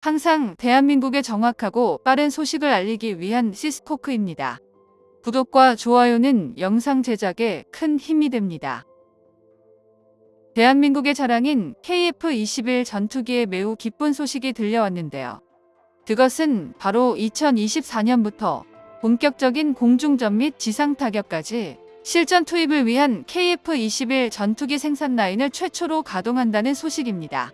항상 대한민국의 정확하고 빠른 소식을 알리기 위한 시스코크입니다. 구독과 좋아요는 영상 제작에 큰 힘이 됩니다. 대한민국의 자랑인 KF-21 전투기의 매우 기쁜 소식이 들려왔는데요. 그것은 바로 2024년부터 본격적인 공중전 및 지상 타격까지 실전 투입을 위한 KF-21 전투기 생산 라인을 최초로 가동한다는 소식입니다.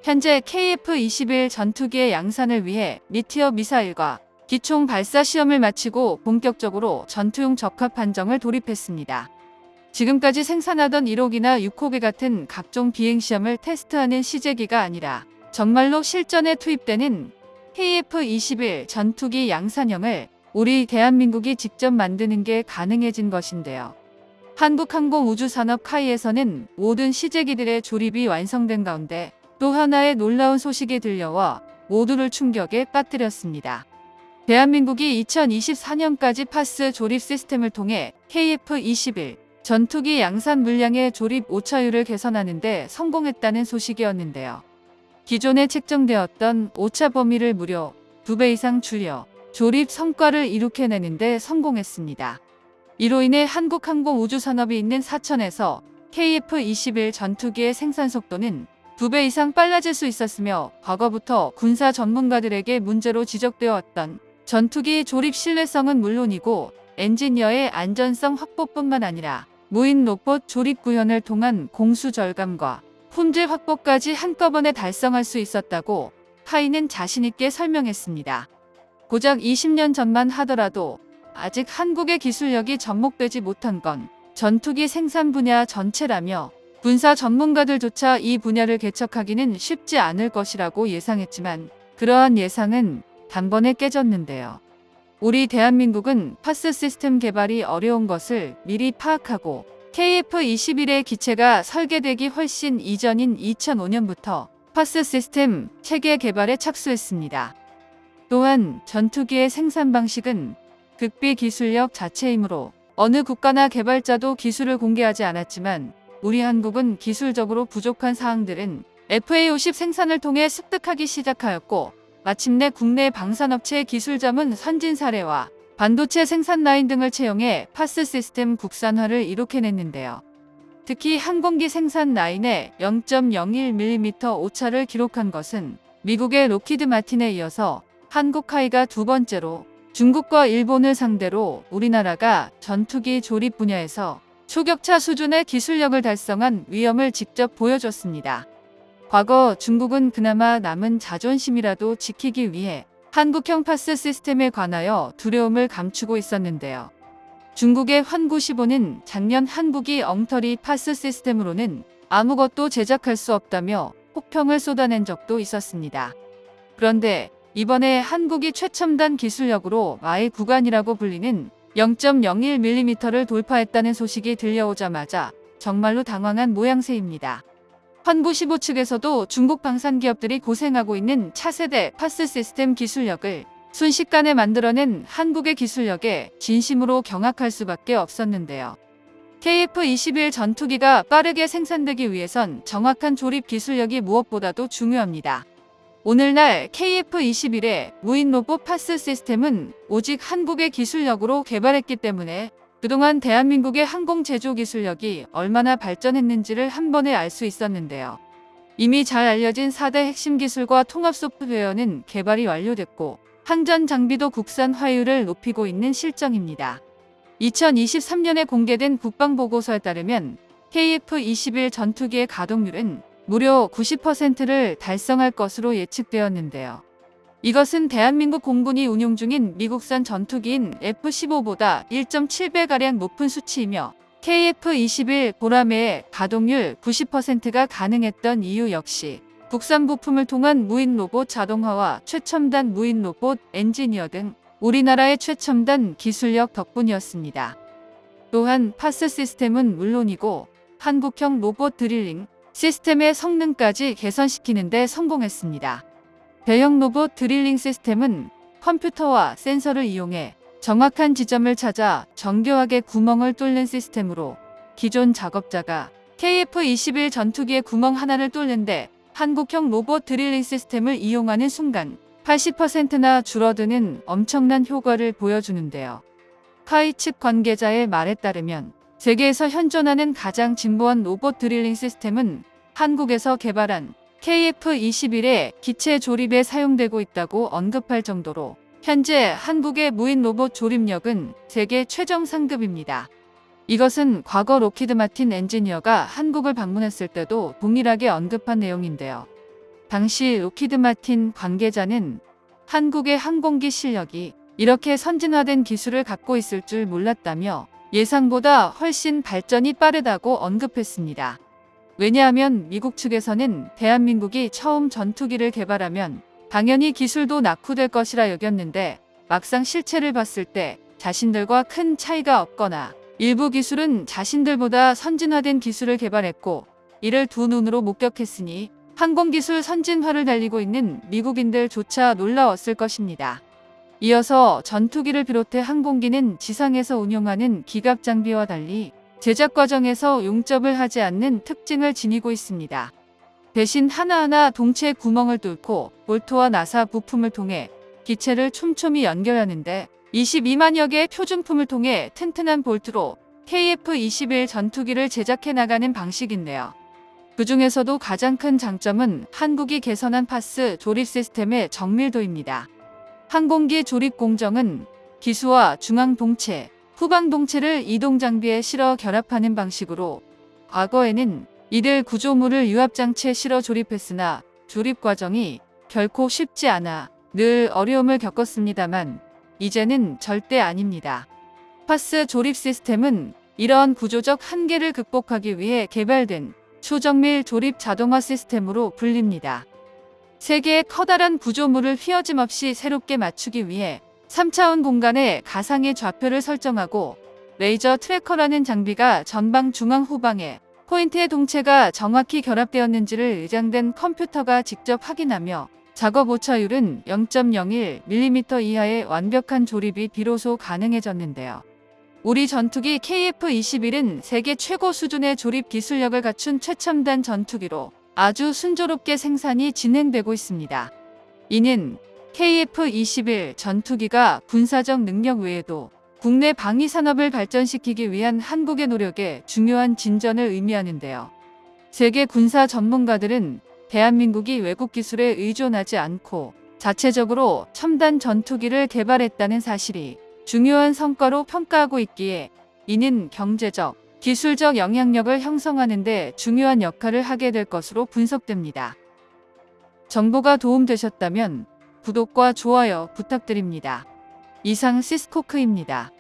현재 KF-21 전투기의 양산을 위해 미티어 미사일과 기총 발사 시험을 마치고 본격적으로 전투용 적합 판정을 돌입했습니다. 지금까지 생산하던 1호기나 6호기 같은 각종 비행 시험을 테스트하는 시제기가 아니라 정말로 실전에 투입되는 KF-21 전투기 양산형을 우리 대한민국이 직접 만드는 게 가능해진 것인데요. 한국항공우주산업 카이에서는 모든 시제기들의 조립이 완성된 가운데 또 하나의 놀라운 소식이 들려와 모두를 충격에 빠뜨렸습니다. 대한민국이 2024년까지 파스 조립 시스템을 통해 KF-21 전투기 양산 물량의 조립 오차율을 개선하는 데 성공했다는 소식이었는데요. 기존에 책정되었던 오차 범위를 무려 2배 이상 줄여 조립 성과를 이룩해내는 데 성공했습니다. 이로 인해 한국항공우주산업이 있는 사천에서 KF-21 전투기의 생산 속도는 2배 이상 빨라질 수 있었으며 과거부터 군사 전문가들에게 문제로 지적되어 왔던 전투기 조립 신뢰성은 물론이고 엔지니어의 안전성 확보뿐만 아니라 무인 로봇 조립 구현을 통한 공수 절감과 품질 확보까지 한꺼번에 달성할 수 있었다고 카이는 자신있게 설명했습니다. 고작 20년 전만 하더라도 아직 한국의 기술력이 접목되지 못한 건 전투기 생산 분야 전체라며 군사 전문가들조차 이 분야를 개척하기는 쉽지 않을 것이라고 예상했지만 그러한 예상은 단번에 깨졌는데요. 우리 대한민국은 파스 시스템 개발이 어려운 것을 미리 파악하고 KF-21의 기체가 설계되기 훨씬 이전인 2005년부터 파스 시스템 체계 개발에 착수했습니다. 또한 전투기의 생산 방식은 극비 기술력 자체이므로 어느 국가나 개발자도 기술을 공개하지 않았지만 우리 한국은 기술적으로 부족한 사항들은 FA-50 생산을 통해 습득하기 시작하였고 마침내 국내 방산업체의 기술 자문 선진 사례와 반도체 생산 라인 등을 채용해 파스 시스템 국산화를 이룩해냈는데요. 특히 항공기 생산 라인에 0.01mm 오차를 기록한 것은 미국의 로키드 마틴에 이어서 한국 하이가 두 번째로 중국과 일본을 상대로 우리나라가 전투기 조립 분야에서 초격차 수준의 기술력을 달성한 위엄을 직접 보여줬습니다. 과거 중국은 그나마 남은 자존심이라도 지키기 위해 한국형 파스 시스템에 관하여 두려움을 감추고 있었는데요. 중국의 환구15는 작년 한국이 엉터리 파스 시스템으로는 아무것도 제작할 수 없다며 혹평을 쏟아낸 적도 있었습니다. 그런데 이번에 한국이 최첨단 기술력으로 마일 구간이라고 불리는 0.01mm를 돌파했다는 소식이 들려오자마자 정말로 당황한 모양새입니다. 환구15 측에서도 중국 방산기업들이 고생하고 있는 차세대 파스 시스템 기술력을 순식간에 만들어낸 한국의 기술력에 진심으로 경악할 수밖에 없었는데요. KF-21 전투기가 빠르게 생산되기 위해선 정확한 조립 기술력이 무엇보다도 중요합니다. 오늘날 KF-21의 무인 로봇 파스 시스템은 오직 한국의 기술력으로 개발했기 때문에 그동안 대한민국의 항공 제조 기술력이 얼마나 발전했는지를 한 번에 알 수 있었는데요. 이미 잘 알려진 4대 핵심 기술과 통합 소프트웨어는 개발이 완료됐고 항전 장비도 국산 화율을 높이고 있는 실정입니다. 2023년에 공개된 국방보고서에 따르면 KF-21 전투기의 가동률은 무려 90%를 달성할 것으로 예측되었는데요. 이것은 대한민국 공군이 운용 중인 미국산 전투기인 F-15보다 1.7배가량 높은 수치이며 KF-21 보라매의 가동률 90%가 가능했던 이유 역시 국산 부품을 통한 무인 로봇 자동화와 최첨단 무인 로봇 엔지니어 등 우리나라의 최첨단 기술력 덕분이었습니다. 또한 파스 시스템은 물론이고 한국형 로봇 드릴링 시스템의 성능까지 개선시키는 데 성공했습니다. 대형 로봇 드릴링 시스템은 컴퓨터와 센서를 이용해 정확한 지점을 찾아 정교하게 구멍을 뚫는 시스템으로 기존 작업자가 KF-21 전투기의 구멍 하나를 뚫는데 한국형 로봇 드릴링 시스템을 이용하는 순간 80%나 줄어드는 엄청난 효과를 보여주는데요. 카이 측 관계자의 말에 따르면 세계에서 현존하는 가장 진보한 로봇 드릴링 시스템은 한국에서 개발한 KF-21의 기체 조립에 사용되고 있다고 언급할 정도로 현재 한국의 무인 로봇 조립력은 세계 최정 상급입니다. 이것은 과거 로키드 마틴 엔지니어가 한국을 방문했을 때도 동일하게 언급한 내용인데요. 당시 로키드 마틴 관계자는 한국의 항공기 실력이 이렇게 선진화된 기술을 갖고 있을 줄 몰랐다며 예상보다 훨씬 발전이 빠르다고 언급했습니다. 왜냐하면 미국 측에서는 대한민국이 처음 전투기를 개발하면 당연히 기술도 낙후될 것이라 여겼는데 막상 실체를 봤을 때 자신들과 큰 차이가 없거나 일부 기술은 자신들보다 선진화된 기술을 개발했고 이를 두 눈으로 목격했으니 항공기술 선진화를 달리고 있는 미국인들조차 놀라웠을 것입니다. 이어서 전투기를 비롯해 항공기는 지상에서 운용하는 기갑 장비와 달리 제작 과정에서 용접을 하지 않는 특징을 지니고 있습니다. 대신 하나하나 동체에 구멍을 뚫고 볼트와 나사 부품을 통해 기체를 촘촘히 연결하는데 22만여 개의 표준품을 통해 튼튼한 볼트로 KF-21 전투기를 제작해 나가는 방식인데요. 그 중에서도 가장 큰 장점은 한국이 개선한 파스 조립 시스템의 정밀도입니다. 항공기 조립 공정은 기수와 중앙 동체, 후방 동체를 이동 장비에 실어 결합하는 방식으로 과거에는 이들 구조물을 유압장치에 실어 조립했으나 조립 과정이 결코 쉽지 않아 늘 어려움을 겪었습니다만 이제는 절대 아닙니다. 파스 조립 시스템은 이러한 구조적 한계를 극복하기 위해 개발된 초정밀 조립 자동화 시스템으로 불립니다. 세계의 커다란 구조물을 휘어짐 없이 새롭게 맞추기 위해 3차원 공간에 가상의 좌표를 설정하고 레이저 트래커라는 장비가 전방 중앙 후방에 포인트의 동체가 정확히 결합되었는지를 의장된 컴퓨터가 직접 확인하며 작업 오차율은 0.01mm 이하의 완벽한 조립이 비로소 가능해졌는데요. 우리 전투기 KF-21은 세계 최고 수준의 조립 기술력을 갖춘 최첨단 전투기로 아주 순조롭게 생산이 진행되고 있습니다. 이는 KF-21 전투기가 군사적 능력 외에도 국내 방위 산업을 발전시키기 위한 한국의 노력에 중요한 진전을 의미하는데요. 세계 군사 전문가들은 대한민국이 외국 기술에 의존하지 않고 자체적으로 첨단 전투기를 개발했다는 사실이 중요한 성과로 평가하고 있기에 이는 경제적, 기술적 영향력을 형성하는 데 중요한 역할을 하게 될 것으로 분석됩니다. 정보가 도움되셨다면 구독과 좋아요 부탁드립니다. 이상 시스코크입니다.